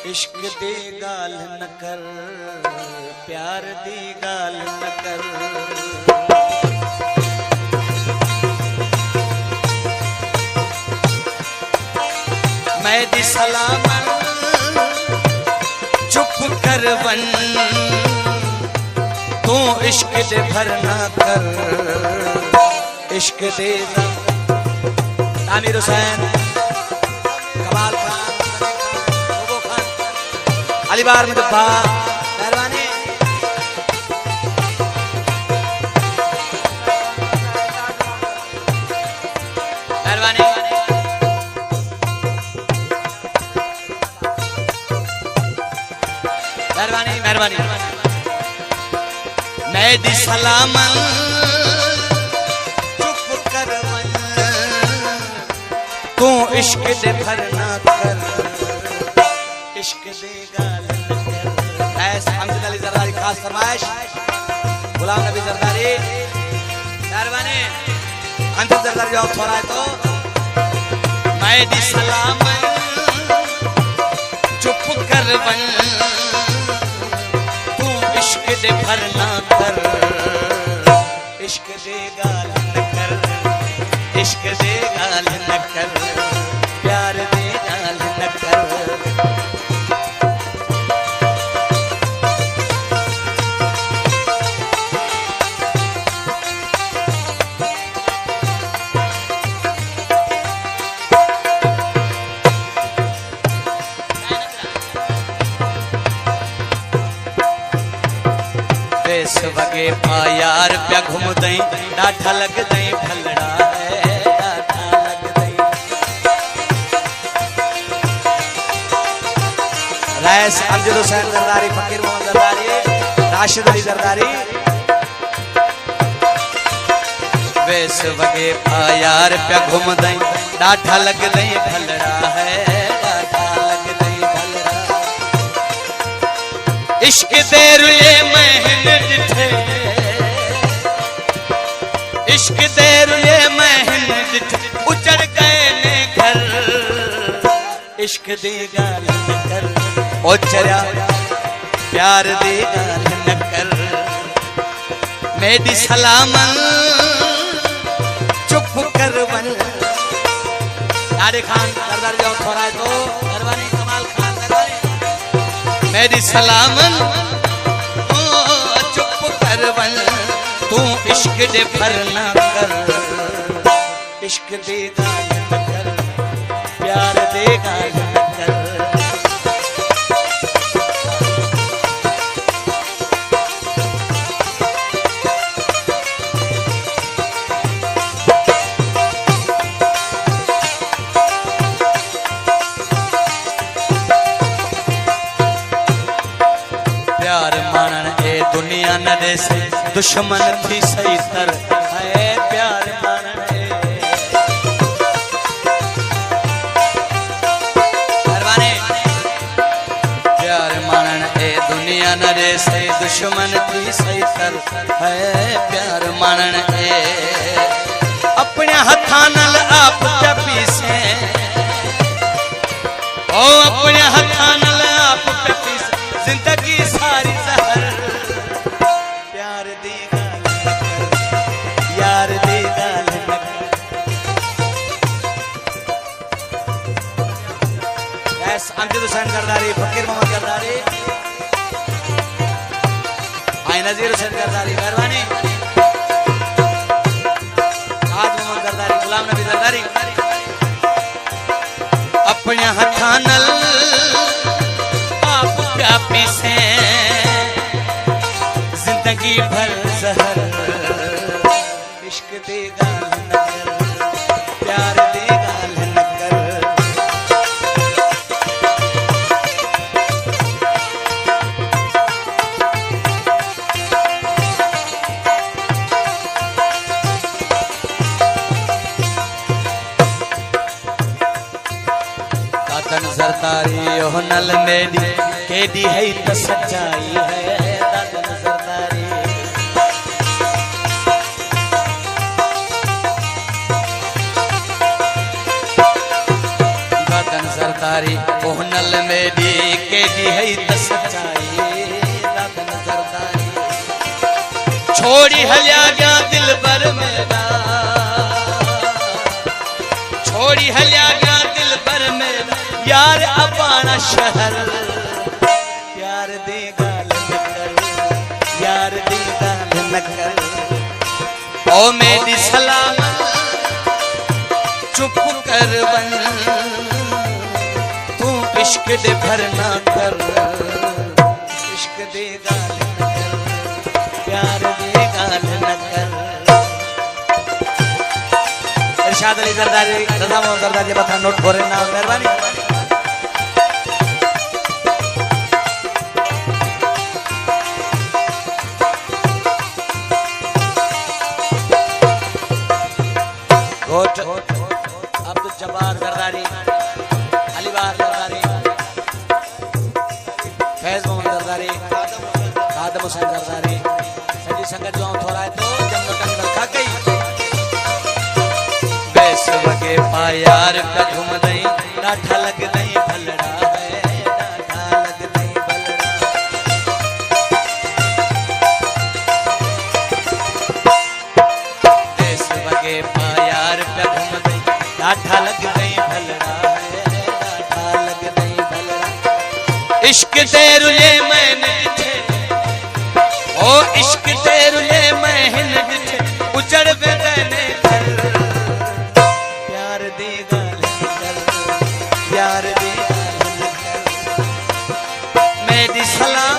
इश्क दी गाल न कर, प्यार दी गाल न कर। मैं दी सलाम चुप कर वन, तू इश्क दे भर ना कर। इश्क दे आमिर हुसैन, कमाल खान, अलीबार मुजफ्फा, मेहरबानी। मेहरबानी मेहरबानी मेहरबानी। मैं दी सलाम चुप कर वन, तू इश्क दे भर ना कर। इश्क दे गाल हमद अली जरदारी खास फरमाइश, गुलाम नबी जरदारी, मेहरबानी। अंतर जरदारी जवाब थोड़ा है तो मैं दी सलाम चुप कर वन, तू इश्क दे भर ना कर। इश्क दे गाल न कर, इश्क दे गाल न कर, प्यार दे गाल न कर। बेस वगे पा यार प्या घूम दई, डाठा लग दई भलड़ा है, डाठा लग दई। रईस अमजद हुसैन जरदारी, फकीर मोहम्मद जरदारी, राशिद अली जरदारी। बेस वगे पा यार प्या घूम दई, डाठा लग दई भलड़ा है, डाठा लग दई भलड़ा। इश्क दे रुए महन डिठे, इश्क दे रुए महन डिठे, उजड़ गए ने घर। इश्क दे गाल न कर, ओ चरा प्यार दे गाल न कर। मेरी सलाम चुप कर वन। यारे खान सरदार जो थोड़ा है तो मेहरबानी, कमाल खान मेहरबानी। मेरी सलाम चुप कर वन, तू इश्क दे भर ना कर। इश्क दे गाल न कर, प्यार दे गाल न कर। प्यार मानन ए दुनिया न दे से, दुश्मन थी सही तर है। प्यार मानन मेहरबानी। प्यार मानन ए दुनिया न दे से, दुश्मन थी सही तर है। प्यार मानन ए अपने हथा नाल आप प्या पीसे, ओ अपने हथा नाल आप प्या पीसे, जिंदगी सारी जहर। प्यार दी गाल न कर, यार दी गाल न कर। अमजद हुसैन जरदारी, फकीर मोहम्मद जरदारी, आई नजीर हुसैन जरदारी, मेहरबानी। आज मोहम्मद जरदारी, गुलाम नबी जरदारी। अपने हथा नल आप प्या पीसे, जिंदगी भर जहर। इश्क दे गाल न कर, प्यार दे गाल न कर। दादन जरदारी ओ नल मेरी, केडी है तो सच्चाई है। दादन जरदारी, दादन जरदारी ओ नल मेरी, केडी है त सच्चाई दादन जरदारी छोड़ी हलिया गया दिल भर मेरा छोड़ी हलिया गया दिल भर मेरा यार अपाना शहर प्यार दी गाल न कर यार दी गाल न कर ओ मेरी सलाम चुप कर बन तू इश्क दे भरना कर इश्क दे गाल न कर प्यार दे गाल न कर इरशाद अली जरदारी रजा मोहम्मद जरदारी बता नोट करे ना मेहरबानी घोट अब्दुल जब्बार जरदारी अलीबार जरदारी फैज मोहम्मद जरदारी खादम हुसैन जरदारी सजी संगत जो थोड़ा है तो जंगल टंगल खा गई बैस वगे पायार का घूम दई डाठा लग दई भलड़ा है डाठा लग दई भलड़ा बैस वगे डाठा लग गई भलड़ा है डाठा लग गई भलड़ा इश्क तेरुले मैंने दिखे ओ इश्क तेरुले मैंने दिखे उजड़ बेदने कर प्यार दी गाल कर प्यार दी गाल कर मेरी सलाम